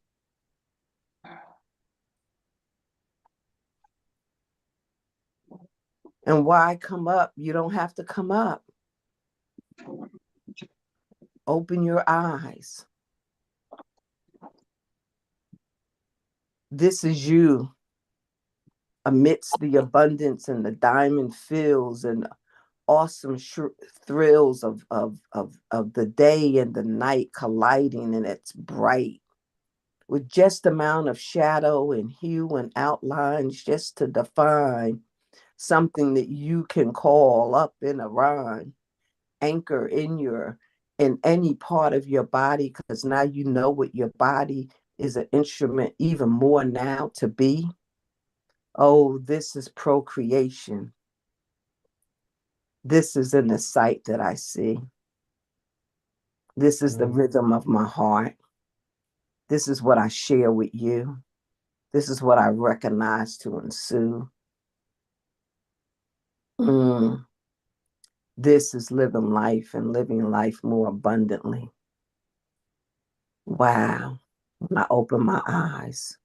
And why come up? You don't have to come up. Open your eyes. This is you amidst the abundance and the diamond fields and awesome thrills of the day and the night colliding, and it's bright with just amount of shadow and hue and outlines just to define something that you can call up in a rhyme, anchor in any part of your body, because now you know what your body is an instrument even more now to be. Oh, this is procreation. This is in the sight that I see. This is the rhythm of my heart. This is what I share with you. This is what I recognize to ensue. This is living life and living life more abundantly. Wow. When I open my eyes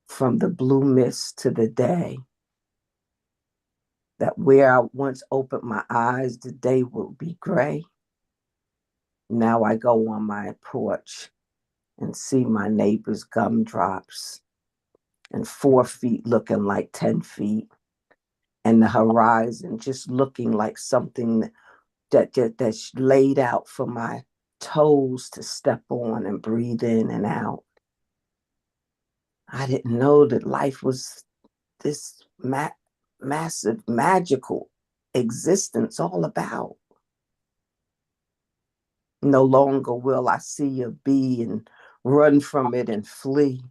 from the blue mist to the day, that where I once opened my eyes, the day will be gray. Now I go on my porch and see my neighbor's gumdrops and 4 feet looking like 10 feet, and the horizon just looking like something that's laid out for my toes to step on and breathe in and out. I didn't know that life was this massive, magical existence all about. No longer will I see a bee and run from it and flee,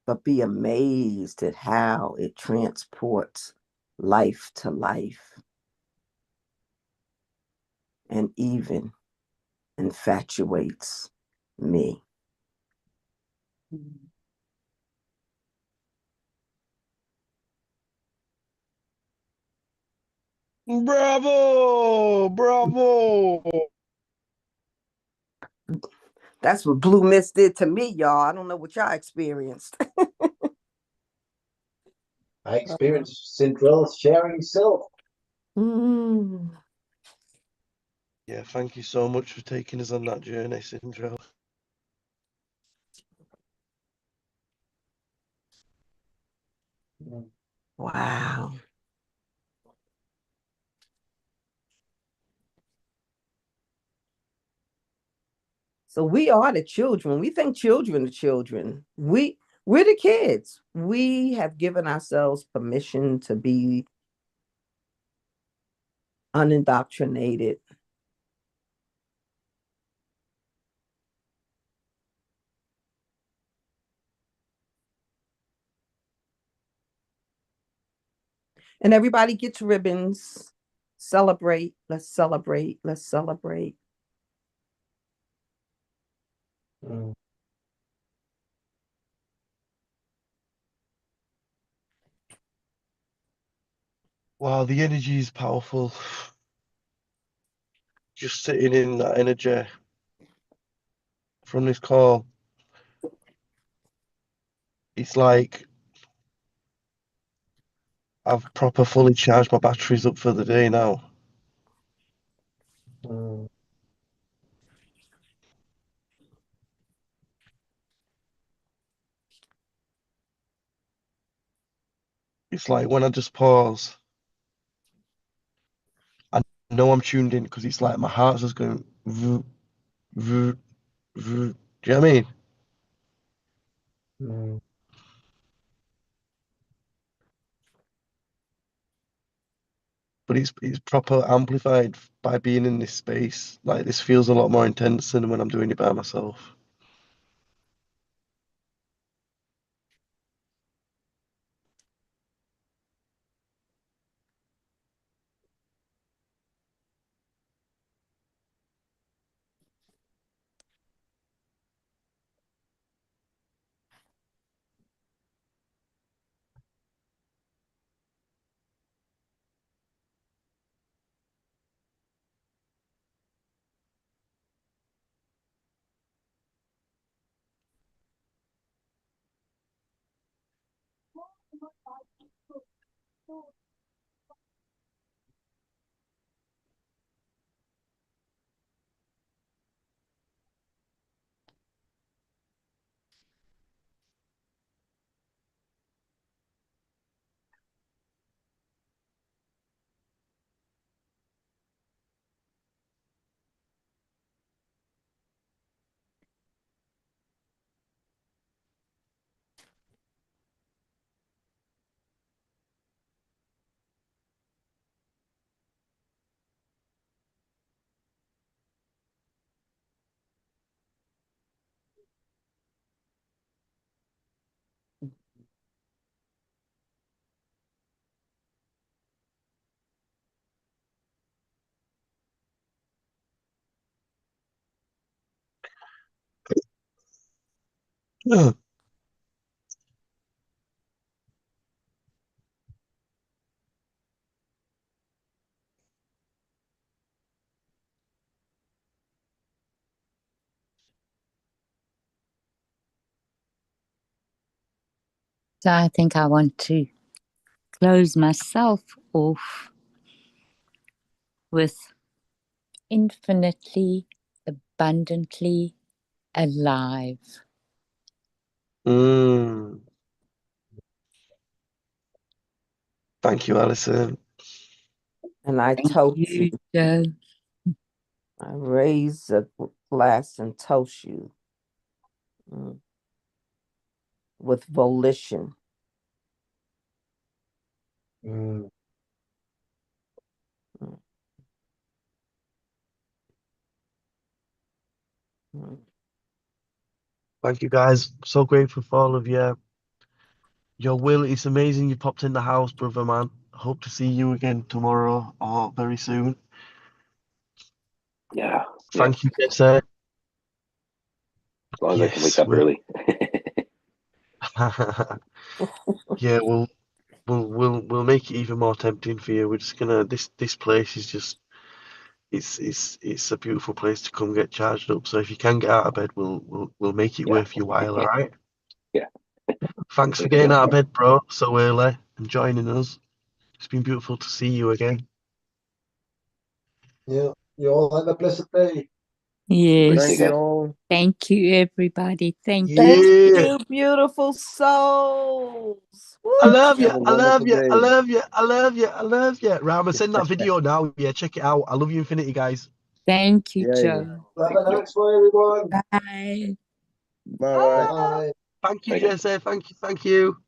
but be amazed at how it transports life to life and even infatuates me.
Bravo! Bravo!
That's what Blue Mist did to me, y'all. I don't know what y'all experienced.
I experienced Central sharing self.
Yeah, thank you so much for taking us on that journey, Sindrel.
Wow. So we are the children. We think children are children. We're the kids. We have given ourselves permission to be unindoctrinated. And everybody gets ribbons. Celebrate. Let's celebrate. Let's celebrate.
Wow, the energy is powerful. Just sitting in that energy from this call. It's like I've proper fully charged my batteries up for the day now. It's like when I just pause, I know I'm tuned in because it's like my heart's just going vroom, vroom, vroom. Do you know what I mean? But it's proper amplified by being in this space. Like this feels a lot more intense than when I'm doing it by myself.
So I think I want to close myself off with infinitely, abundantly alive.
Thank you, Alison.
And I
Thank
toast you.
you, Joe.
I raise a glass and toast you with volition.
Mm. Thank you, guys. So grateful for all of you. Your Will, it's amazing you popped in the house, brother man. Hope to see you again tomorrow or very soon.
Yeah.
Thank you, Jesse.
As long as I can wake
Yes,
up early.
yeah, we'll make it even more tempting for you. We're just gonna this place is just it's a beautiful place to come get charged up. So if you can get out of bed, we'll make it
Yeah.
worth your while. All right.
Yeah.
Thanks for
Thanks,
getting
Joe.
out of bed, bro, so early and joining us. It's been beautiful to see you again.
Yeah, you all have a blessed day.
Yes.
Thank you all.
Thank you, everybody. Thank you.
Thank
Yeah.
you, beautiful souls.
I
Woo!
love you.
Have a
I love
wonderful
you. I
day.
love you. I love you. I love you. Rama, send that video now. Yeah, check it out. I love you, Infinity, guys.
Thank you,
Yeah, yeah.
Joe.
Have a nice one, everyone.
Bye.
Bye.
Thank you,
Thank you.
Jesse. Thank you. Thank you.